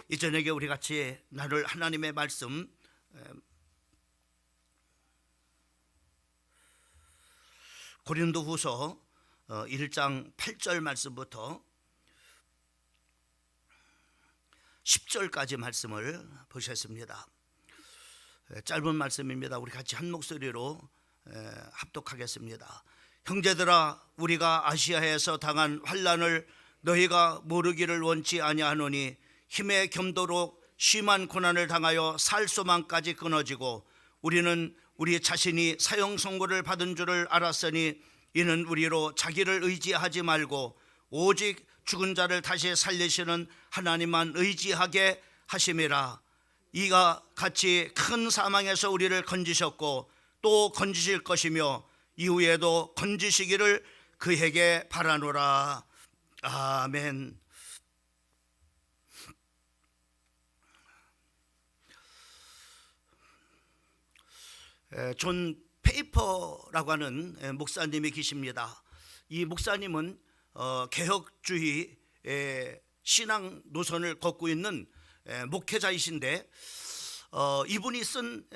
이 저녁에 우리 같이 나눌 하나님의 말씀 고린도후서 1장 8절 말씀부터 10절까지 말씀을 보셨습니다. 짧은 말씀입니다. 우리 같이 한 목소리로 합독하겠습니다. 형제들아, 우리가 아시아에서 당한 환난을 너희가 모르기를 원치 아니하노니 힘에 겸도록 심한 고난을 당하여 살 소망까지 끊어지고 우리는 우리 자신이 사형 선고를 받은 줄을 알았으니 이는 우리로 자기를 의지하지 말고 오직 죽은 자를 다시 살리시는 하나님만 의지하게 하심이라. 이가 같이 큰 사망에서 우리를 건지셨고 또 건지실 것이며 이후에도 건지시기를 그에게 바라노라. 아멘. 존 페이퍼라고 하는 목사님이 계십니다. 이 목사님은 개혁주의 신앙 노선을 걷고 있는 목회자이신데 이분이 쓴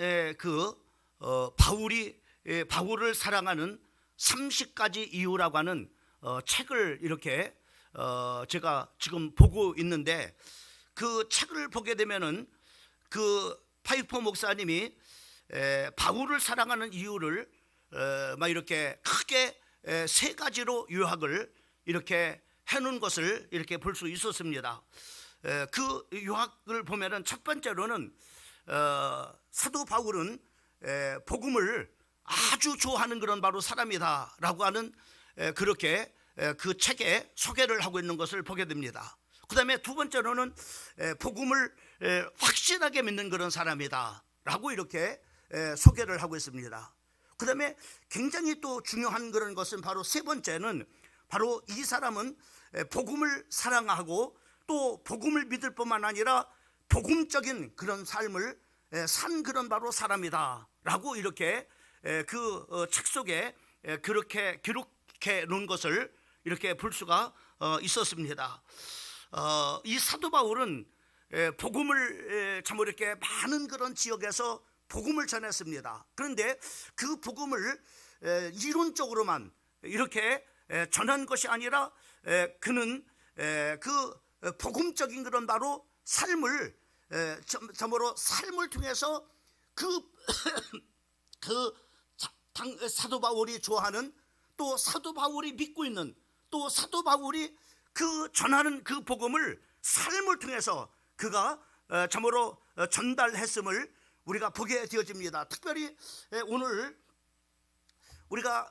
바울을 사랑하는 30가지 이유라고 하는 책을 이렇게 제가 지금 보고 있는데, 그 책을 보게 되면은 그 파이퍼 목사님이 바울을 사랑하는 이유를 막 이렇게 크게 세 가지로 요약을 이렇게 해놓은 것을 이렇게 볼 수 있었습니다. 그 요약을 보면은 첫 번째로는 사도 바울은 복음을 아주 좋아하는 그런 바로 사람이다라고 하는 그렇게 그 책에 소개를 하고 있는 것을 보게 됩니다. 그 다음에 두 번째로는 복음을 확실하게 믿는 그런 사람이다라고 이렇게 소개를 하고 있습니다. 그 다음에 굉장히 또 중요한 그런 것은 바로 세 번째는 바로 이 사람은 복음을 사랑하고 또 복음을 믿을 뿐만 아니라 복음적인 그런 삶을 산 그런 바로 사람이다 라고 이렇게 그 책 속에 그렇게 기록해 놓은 것을 이렇게 볼 수가 있었습니다. 이 사도 바울은 복음을 참 이렇게 많은 그런 지역에서 복음을 전했습니다. 그런데 그 복음을 이론적으로만 이렇게 전한 것이 아니라 그는 그 복음적인 그런 바로 삶을 참으로 삶을 통해서 사도 바울이 좋아하는, 또 사도 바울이 믿고 있는, 또 사도 바울이 그 전하는 그 복음을 삶을 통해서 그가 참으로 전달했음을 우리가 보게 되어집니다. 특별히 오늘 우리가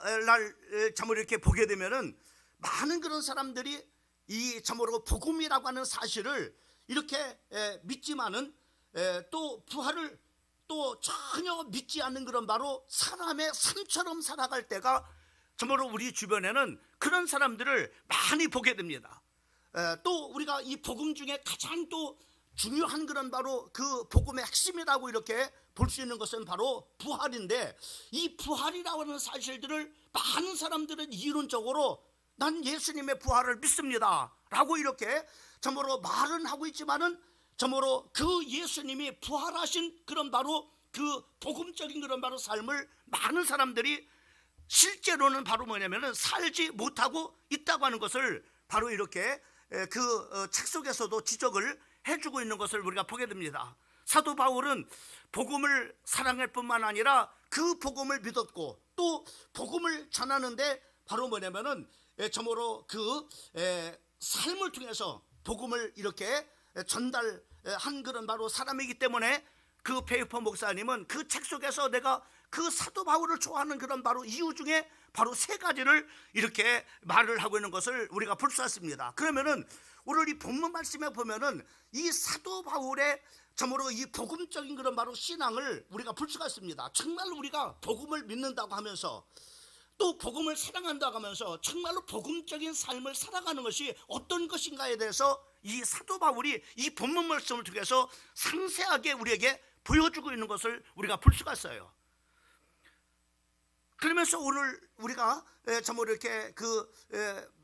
참으로 이렇게 보게 되면은 많은 그런 사람들이 이 참으로 복음이라고 하는 사실을 이렇게 믿지만은 또 부활을 또 전혀 믿지 않는 그런 바로 사람의 삶처럼 살아갈 때가 참으로 우리 주변에는 그런 사람들을 많이 보게 됩니다. 또 우리가 이 복음 중에 가장 또 중요한 그런 바로 그 복음의 핵심이라고 이렇게 볼 수 있는 것은 바로 부활인데, 이 부활이라고 하는 사실들을 많은 사람들은 이론적으로 난 예수님의 부활을 믿습니다 라고 이렇게 참으로 말은 하고 있지만은 참으로 그 예수님이 부활하신 그런 바로 그 복음적인 그런 바로 삶을 많은 사람들이 실제로는 바로 뭐냐면은 살지 못하고 있다고 하는 것을 바로 이렇게 그 책 속에서도 지적을 해주고 있는 것을 우리가 보게 됩니다. 사도 바울은 복음을 사랑할 뿐만 아니라 그 복음을 믿었고 또 복음을 전하는데 바로 뭐냐면은 참으로 그 삶을 통해서 복음을 이렇게 전달한 그런 바로 사람이기 때문에 그 페이퍼 목사님은 그 책 속에서 내가 그 사도 바울을 좋아하는 그런 바로 이유 중에 바로 세 가지를 이렇게 말을 하고 있는 것을 우리가 볼 수 있습니다. 그러면은 오늘 이 본문 말씀에 보면은 이 사도 바울의 참으로 이 복음적인 그런 바로 신앙을 우리가 볼 수가 있습니다. 정말 우리가 복음을 믿는다고 하면서 또 복음을 사랑한다고 하면서 정말로 복음적인 삶을 살아가는 것이 어떤 것인가에 대해서 이 사도 바울이 이 본문 말씀을 통해서 상세하게 우리에게 보여주고 있는 것을 우리가 볼 수가 있어요. 그러면서 오늘 우리가 참으로 이렇게 그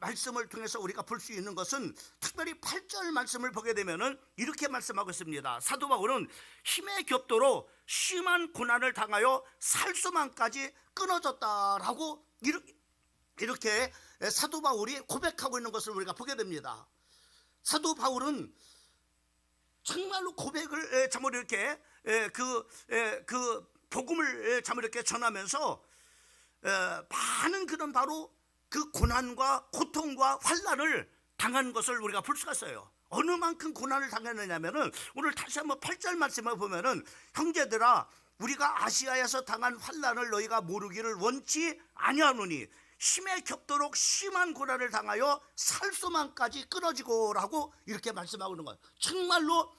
말씀을 통해서 우리가 볼 수 있는 것은 특별히 8절 말씀을 보게 되면은 이렇게 말씀하고 있습니다. 사도 바울은 힘의 격도로 심한 고난을 당하여 살 수만까지 끊어졌다라고 이렇게 사도 바울이 고백하고 있는 것을 우리가 보게 됩니다. 사도 바울은 정말로 고백을 참으로 이렇게 그 복음을 참으로 이렇게 전하면서 많은 그런 바로 그 고난과 고통과 환난을 당한 것을 우리가 볼 수가 있어요. 어느 만큼 고난을 당했느냐면은 오늘 다시 한번 8절 말씀을 보면은 형제들아 우리가 아시아에서 당한 환난을 너희가 모르기를 원치 아니하노니 힘에 겹도록 심한 고난을 당하여 살 수만까지 끊어지고라고 이렇게 말씀하고 있는 거예요. 정말로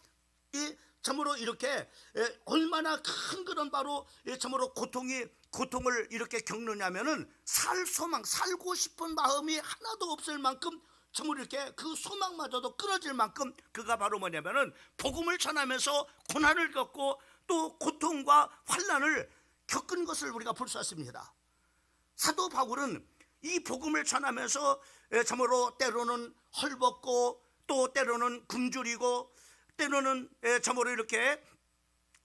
참으로 이렇게 얼마나 큰 그런 바로 참으로 고통을 이렇게 겪느냐면은 살 소망, 살고 싶은 마음이 하나도 없을 만큼 참으로 이렇게 그 소망마저도 끊어질 만큼 그가 바로 뭐냐면은 복음을 전하면서 고난을 겪고 또 고통과 환난을 겪은 것을 우리가 볼 수 있습니다. 사도 바울은 이 복음을 전하면서 참으로 때로는 헐벗고 또 때로는 굶주리고 때로는 참으로 이렇게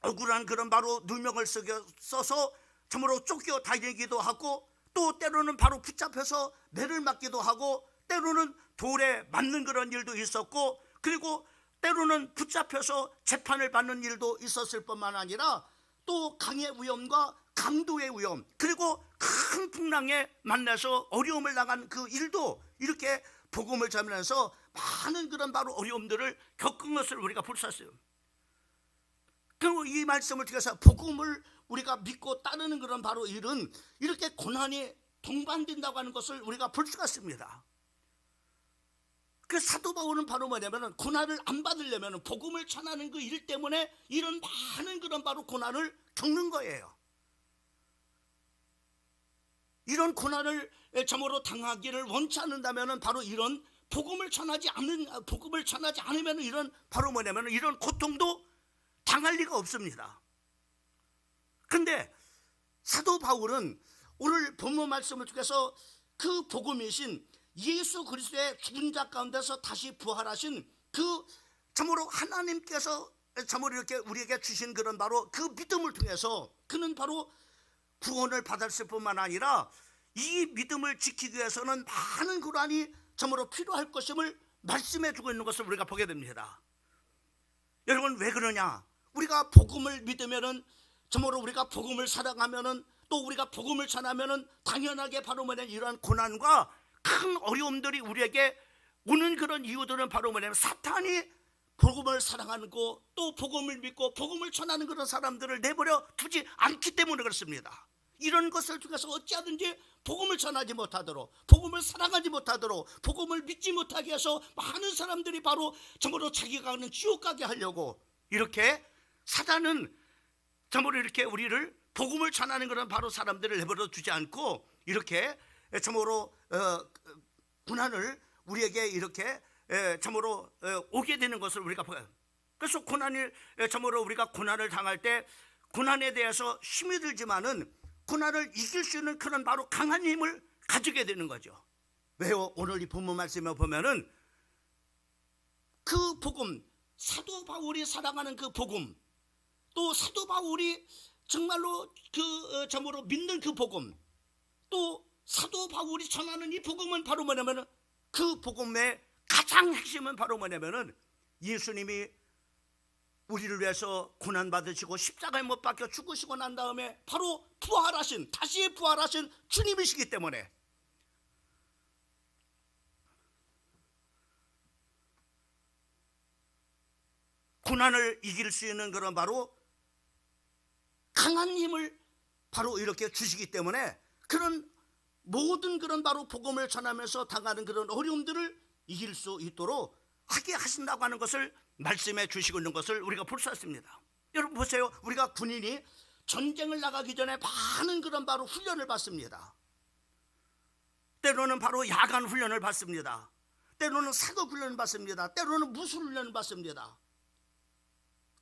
억울한 그런 바로 누명을 써서 참으로 쫓겨 다니기도 하고 또 때로는 바로 붙잡혀서 매를 맞기도 하고 때로는 돌에 맞는 그런 일도 있었고 그리고 때로는 붙잡혀서 재판을 받는 일도 있었을 뿐만 아니라 또 강의 위험과 강도의 위험 그리고 큰 풍랑에 만나서 어려움을 당한 그 일도 이렇게 복음을 전하면서 많은 그런 바로 어려움들을 겪은 것을 우리가 볼 수 있어요. 그리고 이 말씀을 통해서 복음을 우리가 믿고 따르는 그런 바로 일은 이렇게 고난이 동반된다고 하는 것을 우리가 볼 수가 있습니다. 그 사도 바울은 바로 뭐냐면 고난을 안 받으려면 복음을 전하는 그 일 때문에 이런 많은 그런 바로 고난을 겪는 거예요. 이런 고난을 참으로 당하기를 원치 않는다면 바로 이런 복음을 전하지 않으면 이런 바로 뭐냐면 이런 고통도 당할 리가 없습니다. 그런데 사도 바울은 오늘 본문 말씀을 통해서 그 복음이신 예수 그리스도의 죽은 자 가운데서 다시 부활하신 그 참으로 하나님께서 참으로 이렇게 우리에게 주신 그런 바로 그 믿음을 통해서 그는 바로 구원을 받았을 뿐만 아니라 이 믿음을 지키기 위해서는 많은 고난이 참으로 필요할 것임을 말씀해 주고 있는 것을 우리가 보게 됩니다. 여러분 왜 그러냐? 우리가 복음을 믿으면은 참으로 우리가 복음을 사랑하면은 또 우리가 복음을 전하면은 당연하게 바로 뭐냐 이러한 고난과 큰 어려움들이 우리에게 오는 그런 이유들은 바로 뭐냐면 사탄이 복음을 사랑하고 또 복음을 믿고 복음을 전하는 그런 사람들을 내버려 두지 않기 때문에 그렇습니다. 이런 것을 통해서 어찌하든지 복음을 전하지 못하도록 복음을 사랑하지 못하도록 복음을 믿지 못하게 해서 많은 사람들이 바로 참으로 자기가 가는 지옥 가게 하려고 이렇게 사단은 참으로 이렇게 우리를 복음을 전하는 그런 바로 사람들을 내버려 두지 않고 이렇게 참으로 고난을 우리에게 이렇게 참으로 오게 되는 것을 우리가 봐요. 그래서 고난을 참으로 우리가 고난을 당할 때 고난에 대해서 힘이 들지만은 고난을 이길 수 있는 그런 바로 강한 힘을 가지게 되는 거죠. 왜요? 오늘 이 본문 말씀에 보면은 그 복음, 사도 바울이 사랑하는 그 복음, 또 사도 바울이 정말로 그 참으로 믿는 그 복음, 또 사도 바울이 전하는 이 복음은 바로 뭐냐면은 그 복음의 가장 핵심은 바로 뭐냐면은 예수님이 우리를 위해서 고난 받으시고 십자가에 못 박혀 죽으시고 난 다음에 바로 다시 부활하신 주님이시기 때문에 고난을 이길 수 있는 그런 바로 강한 힘을 바로 이렇게 주시기 때문에 그런 모든 그런 바로 복음을 전하면서 당하는 그런 어려움들을 이길 수 있도록 하게 하신다고 하는 것을 말씀해 주시고 있는 것을 우리가 볼 수 있습니다. 여러분 보세요. 우리가 군인이 전쟁을 나가기 전에 많은 그런 바로 훈련을 받습니다. 때로는 바로 야간 훈련을 받습니다. 때로는 사격 훈련을 받습니다. 때로는 무술 훈련을 받습니다.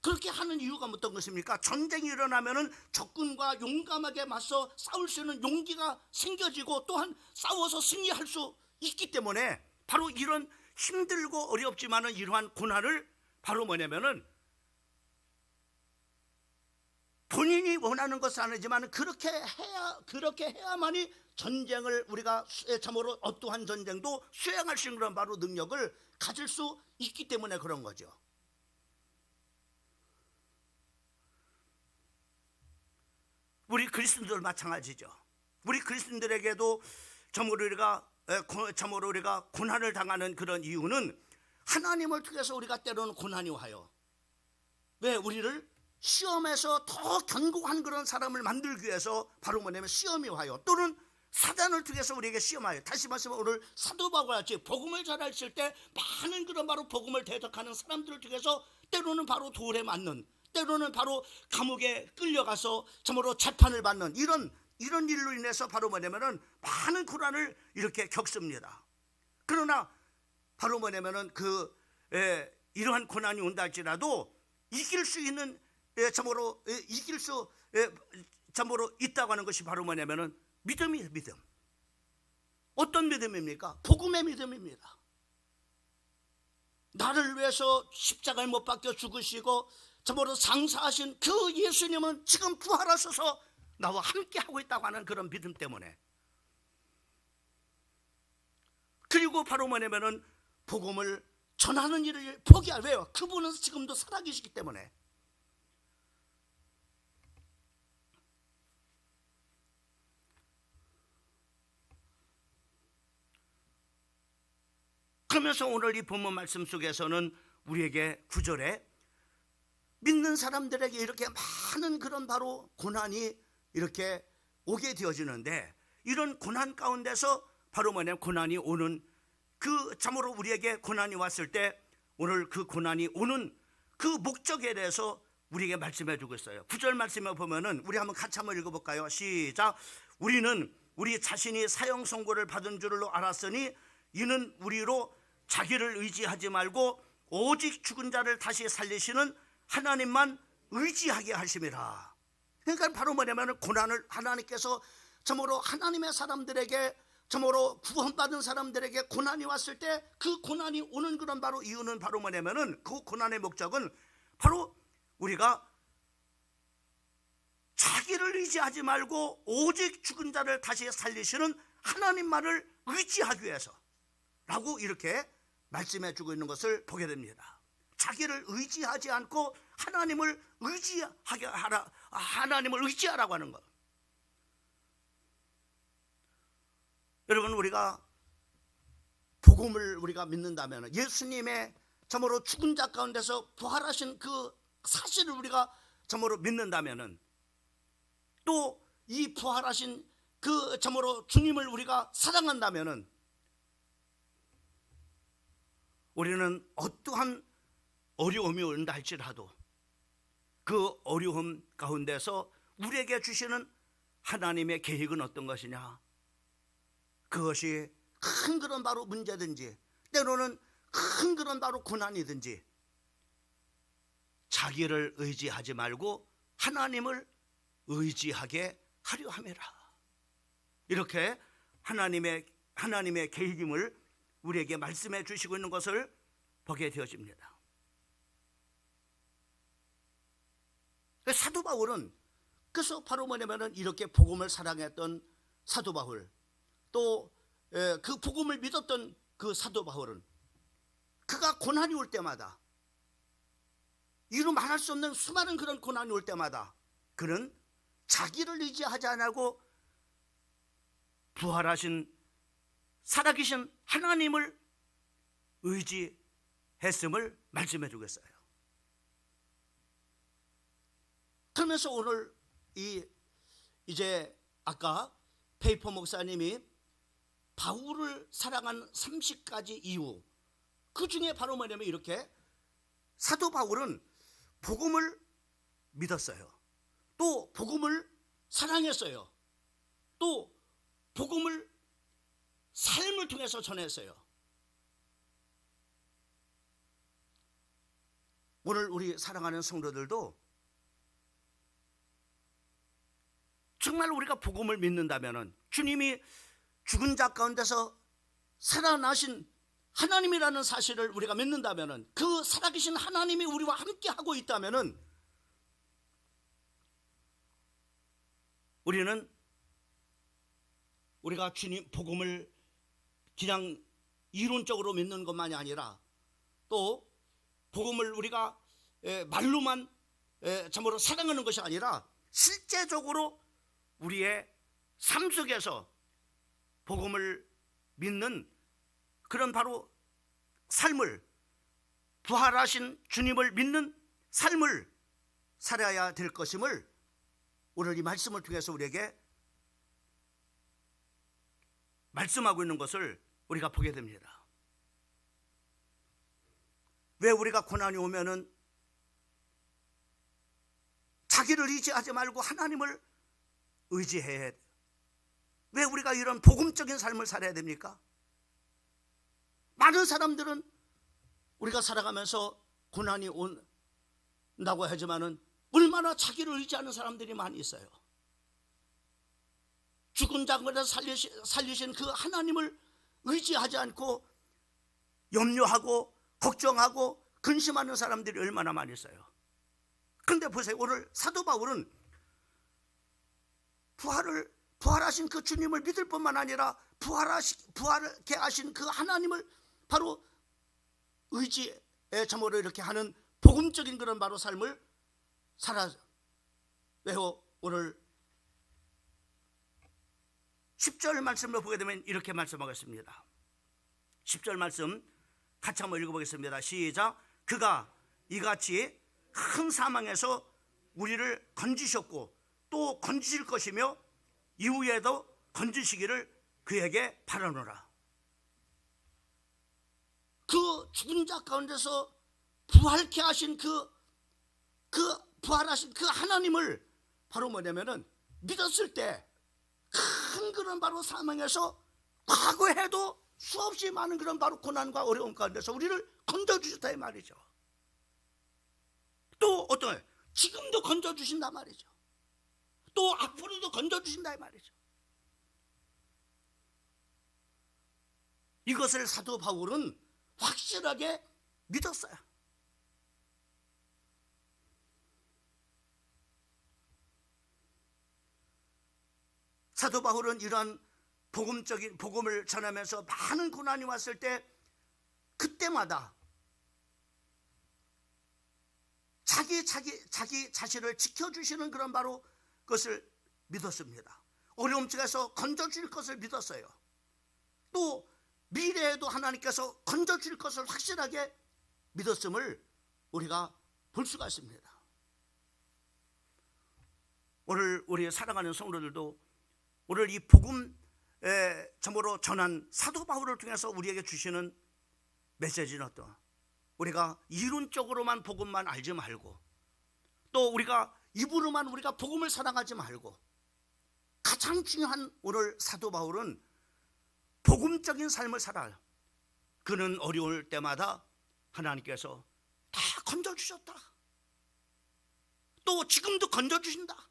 그렇게 하는 이유가 어떤 것입니까? 전쟁이 일어나면은 적군과 용감하게 맞서 싸울 수 있는 용기가 생겨지고 또한 싸워서 승리할 수 있기 때문에 바로 이런 힘들고 어렵지만은 이러한 고난을 바로 뭐냐면은 본인이 원하는 것은 아니지만 그렇게 해야만이 전쟁을 우리가 참으로 어떠한 전쟁도 수행할 수 있는 그런 바로 능력을 가질 수 있기 때문에 그런 거죠. 우리 그리스도인들 마찬가지죠. 우리 그리스도인들에게도 참으로 우리가 고난을 당하는 그런 이유는 하나님을 통해서 우리가 때로는 고난이 와요. 왜? 우리를 시험에서 더 견고한 그런 사람을 만들기 위해서 바로 뭐냐면 시험이 와요. 또는 사단을 통해서 우리에게 시험하여. 다시 말씀하면 오늘 사도 바울같이 복음을 전하실 때 많은 그런 바로 복음을 대적하는 사람들을 통해서 때로는 바로 돌에 맞는, 때로는 바로 감옥에 끌려가서 참으로 재판을 받는 이런 일로 인해서 바로 뭐냐면은 많은 고난을 이렇게 겪습니다. 그러나 바로 뭐냐면은 이러한 고난이 온다 할지라도 이길 수 있는 참으로 있다고 하는 것이 바로 뭐냐면은 믿음이에요. 믿음. 어떤 믿음입니까? 복음의 믿음입니다. 나를 위해서 십자가에 못 박혀 죽으시고 참으로 장사하신 그 예수님은 지금 부활하셔서 나와 함께 하고 있다고 하는 그런 믿음 때문에, 그리고 바로 뭐냐면은 복음을 전하는 일을 왜요? 그분은 지금도 살아계시기 때문에. 그러면서 오늘 이 본문 말씀 속에서는 우리에게 9절에 믿는 사람들에게 이렇게 많은 그런 바로 고난이 이렇게 오게 되어지는데, 이런 고난 가운데서 바로 뭐냐면 고난이 오는 참으로 우리에게 고난이 왔을 때 오늘 그 고난이 오는 그 목적에 대해서 우리에게 말씀해 주고 있어요. 9절 말씀에 보면은 우리 같이 한번 읽어볼까요? 시작. 우리는 우리 자신이 사형 선고를 받은 줄로 알았으니 이는 우리로 자기를 의지하지 말고 오직 죽은 자를 다시 살리시는 하나님만 의지하게 하심이라. 그러니까 바로 뭐냐면 고난을 하나님께서 참으로 하나님의 사람들에게, 참으로 구원받은 사람들에게 고난이 왔을 때 그 고난이 오는 그런 바로 이유는 바로 뭐냐면은 그 고난의 목적은 바로 우리가 자기를 의지하지 말고 오직 죽은 자를 다시 살리시는 하나님만을 의지하기 위해서라고 이렇게 말씀해 주고 있는 것을 보게 됩니다. 자기를 의지하지 않고 하나님을 의지하라고 하는 것. 여러분, 우리가 복음을 우리가 믿는다면, 예수님의 참으로 죽은 자 가운데서 부활하신 그 사실을 우리가 참으로 믿는다면은, 또 이 부활하신 그 참으로 주님을 우리가 사랑한다면은, 우리는 어떠한 어려움이 온다 할지라도 그 어려움 가운데서 우리에게 주시는 하나님의 계획은 어떤 것이냐, 그것이 큰 그런 바로 문제든지 때로는 큰 그런 바로 고난이든지 자기를 의지하지 말고 하나님을 의지하게 하려 함이라. 이렇게 하나님의 계획임을 우리에게 말씀해 주시고 있는 것을 보게 되어집니다. 사도 바울은 그래서 바로 뭐냐면은 이렇게 복음을 사랑했던 사도 바울, 또 그 복음을 믿었던 그 사도 바울은 그가 고난이 올 때마다, 이루 말할 수 없는 수많은 그런 고난이 올 때마다 그는 자기를 의지하지 않고 부활하신 살아계신 하나님을 의지했음을 말씀해 주겠어요. 그러면서 오늘 이제 아까 페이퍼 목사님이 바울을 사랑한 30가지 이유, 그 중에 바로 뭐냐면 이렇게 사도 바울은 복음을 믿었어요. 또 복음을 사랑했어요. 또 복음을 삶을 통해서 전했어요. 오늘 우리 사랑하는 성도들도 정말 우리가 복음을 믿는다면은, 주님이 죽은 자 가운데서 살아나신 하나님이라는 사실을 우리가 믿는다면은, 그 살아계신 하나님이 우리와 함께 하고 있다면은, 우리가 주님 복음을 그냥 이론적으로 믿는 것만이 아니라, 또 복음을 우리가 말로만 참으로 사랑하는 것이 아니라 실제적으로 우리의 삶 속에서 복음을 믿는 그런 바로 삶을, 부활하신 주님을 믿는 삶을 살아야 될 것임을 오늘 이 말씀을 통해서 우리에게 말씀하고 있는 것을 우리가 보게 됩니다. 왜 우리가 고난이 오면은 자기를 의지하지 말고 하나님을 의지해야 해? 왜 우리가 이런 복음적인 삶을 살아야 됩니까? 많은 사람들은 우리가 살아가면서 고난이 온다고 하지만은 얼마나 자기를 의지하는 사람들이 많이 있어요. 죽은 자들을 살리신 그 하나님을 의지하지 않고 염려하고 걱정하고 근심하는 사람들이 얼마나 많이 있어요. 그런데 보세요, 오늘 사도 바울은 부활하신 그 주님을 믿을 뿐만 아니라 부활케 하신 그 하나님을 바로 의지의 점으로 이렇게 하는 복음적인 그런 바로 삶을 왜요? 오늘 10절 말씀을 보게 되면 이렇게 말씀하겠습니다. 10절 말씀 같이 한번 읽어보겠습니다. 시작. 그가 이같이 큰 사망에서 우리를 건지셨고 또 건지실 것이며 이후에도 건지시기를 그에게 바라노라. 그 죽은 자 가운데서 부활케 하신 부활하신 그 하나님을 바로 뭐냐면은 믿었을 때 큰 그런 바로 사망에서 과거에도 수없이 많은 그런 바로 고난과 어려움 가운데서 우리를 건져주셨다 이 말이죠. 또 어떤 지금도 건져주신다 말이죠. 또 앞으로도 건져주신다 이 말이죠. 이것을 사도 바울은 확실하게 믿었어요. 사도 바울은 이러한 복음을 전하면서 많은 고난이 왔을 때 그때마다 자기 자신을 지켜주시는 그런 바로 것을 믿었습니다. 어려움 속에서 건져줄 것을 믿었어요. 또 미래에도 하나님께서 건져줄 것을 확실하게 믿었음을 우리가 볼 수가 있습니다. 오늘 우리 사랑하는 성도들도 오늘 이 복음 점으로 전한 사도 바울을 통해서 우리에게 주시는 메시지는 어떠한, 우리가 이론적으로만 복음만 알지 말고 또 우리가 입으로만 우리가 복음을 사랑하지 말고 가장 중요한 오늘 사도 바울은 복음적인 삶을 살아요. 그는 어려울 때마다 하나님께서 다 건져주셨다. 또 지금도 건져주신다.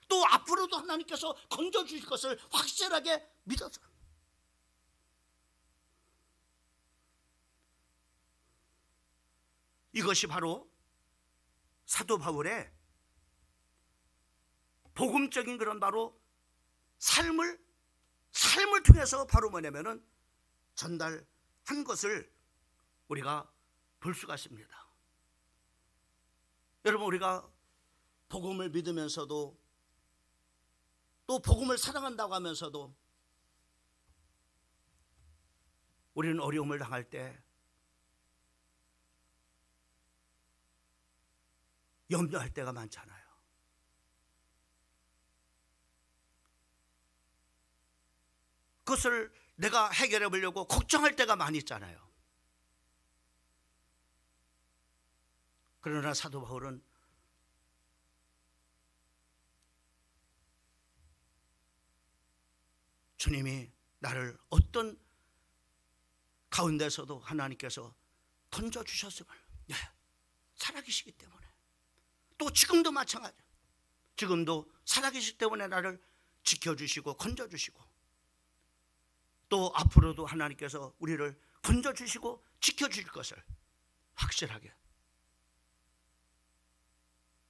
또 앞으로도 하나님께서 건져주실 것을 확실하게 믿어서, 이것이 바로 사도 바울의 복음적인 그런 바로 삶을 통해서 바로 뭐냐면은 전달한 것을 우리가 볼 수가 있습니다. 여러분, 우리가 복음을 믿으면서도 또 복음을 사랑한다고 하면서도 우리는 어려움을 당할 때 염려할 때가 많잖아요. 그것을 내가 해결해 보려고 걱정할 때가 많이 있잖아요. 그러나 사도 바울은 주님이 나를 어떤 가운데서도 하나님께서 건져주셨음을 살아계시기 때문에, 또 지금도 마찬가지예요. 지금도 살아계시기 때문에 나를 지켜주시고 건져주시고, 또 앞으로도 하나님께서 우리를 건져주시고 지켜주실 것을 확실하게,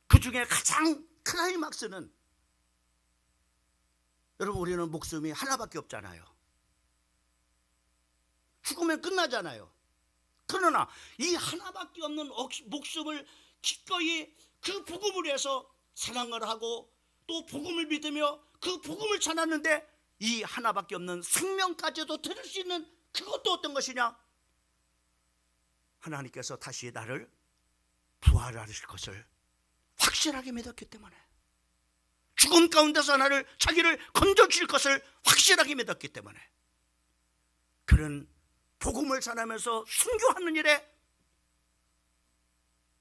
그 중에 가장 클라이막스는, 여러분, 우리는 목숨이 하나밖에 없잖아요. 죽으면 끝나잖아요. 그러나 이 하나밖에 없는 목숨을 기꺼이 그 복음을 위해서 사랑을 하고 또 복음을 믿으며 그 복음을 전하는데, 이 하나밖에 없는 생명까지도 들을 수 있는 그것도 어떤 것이냐? 하나님께서 다시 나를 부활하실 것을 확실하게 믿었기 때문에, 죽음 가운데서 나를, 자기를 건져주실 것을 확실하게 믿었기 때문에, 그는 복음을 전하면서 순교하는 일에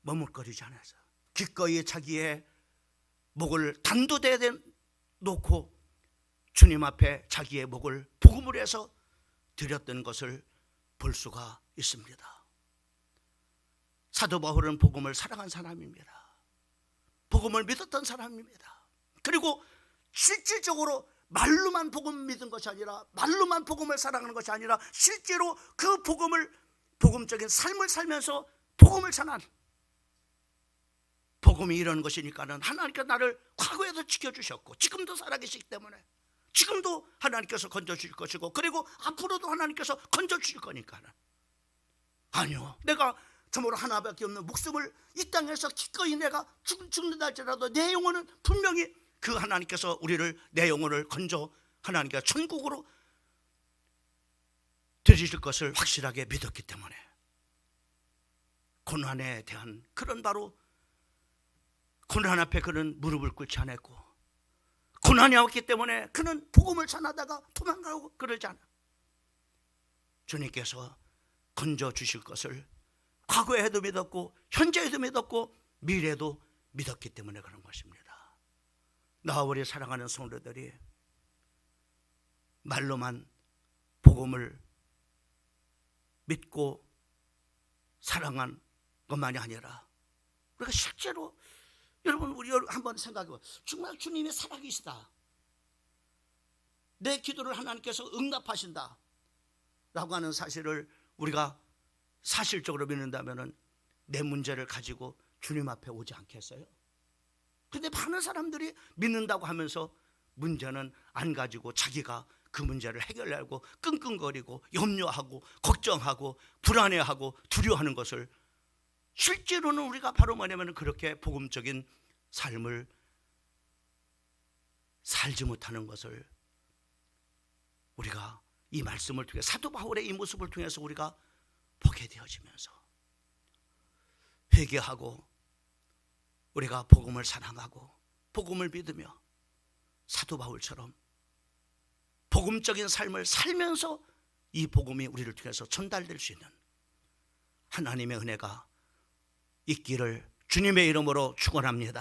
머뭇거리지 않아서 기꺼이 자기의 목을 단도대에 놓고 주님 앞에 자기의 목을 복음을 해서 드렸던 것을 볼 수가 있습니다. 사도 바울은 복음을 사랑한 사람입니다. 복음을 믿었던 사람입니다. 그리고 실질적으로 말로만 복음 믿은 것이 아니라, 말로만 복음을 사랑하는 것이 아니라, 실제로 그 복음을, 복음적인 삶을 살면서 복음을 전한, 복음이 이런 것이니까는 하나님께서 나를 과거에도 지켜주셨고 지금도 살아계시기 때문에 지금도 하나님께서 건져주실 것이고, 그리고 앞으로도 하나님께서 건져주실 거니까는, 아니요, 내가 참으로 하나밖에 없는 목숨을 이 땅에서 기꺼이 내가 죽는다 할지라도 내 영혼은 분명히 그 하나님께서 우리를, 내 영혼을 건져 하나님께서 천국으로 드리실 것을 확실하게 믿었기 때문에, 고난에 대한 그런, 바로 고난 앞에 그는 무릎을 꿇지 않았고, 고난이 왔기 때문에 그는 복음을 전하다가 도망가고 그러지 않아. 주님께서 건져주실 것을 과거에도 믿었고 현재에도 믿었고 미래에도 믿었기 때문에 그런 것입니다. 나와 우리 사랑하는 성도들이 말로만 복음을 믿고 사랑한 것만이 아니라, 우리가 실제로, 여러분, 우리 한번 생각해봐요. 정말 주님이 살아계시다, 내 기도를 하나님께서 응답하신다 라고 하는 사실을 우리가 사실적으로 믿는다면 내 문제를 가지고 주님 앞에 오지 않겠어요? 근데 많은 사람들이 믿는다고 하면서 문제는 안 가지고 자기가 그 문제를 해결하려고 끙끙거리고 염려하고 걱정하고 불안해하고 두려워하는 것을, 실제로는 우리가 바로 뭐냐면 그렇게 복음적인 삶을 살지 못하는 것을 우리가 이 말씀을 통해, 사도 바울의 이 모습을 통해서 우리가 보게 되어지면서 회개하고 우리가 복음을 사랑하고 복음을 믿으며 사도 바울처럼 복음적인 삶을 살면서 이 복음이 우리를 통해서 전달될 수 있는 하나님의 은혜가 있기를 주님의 이름으로 축원합니다.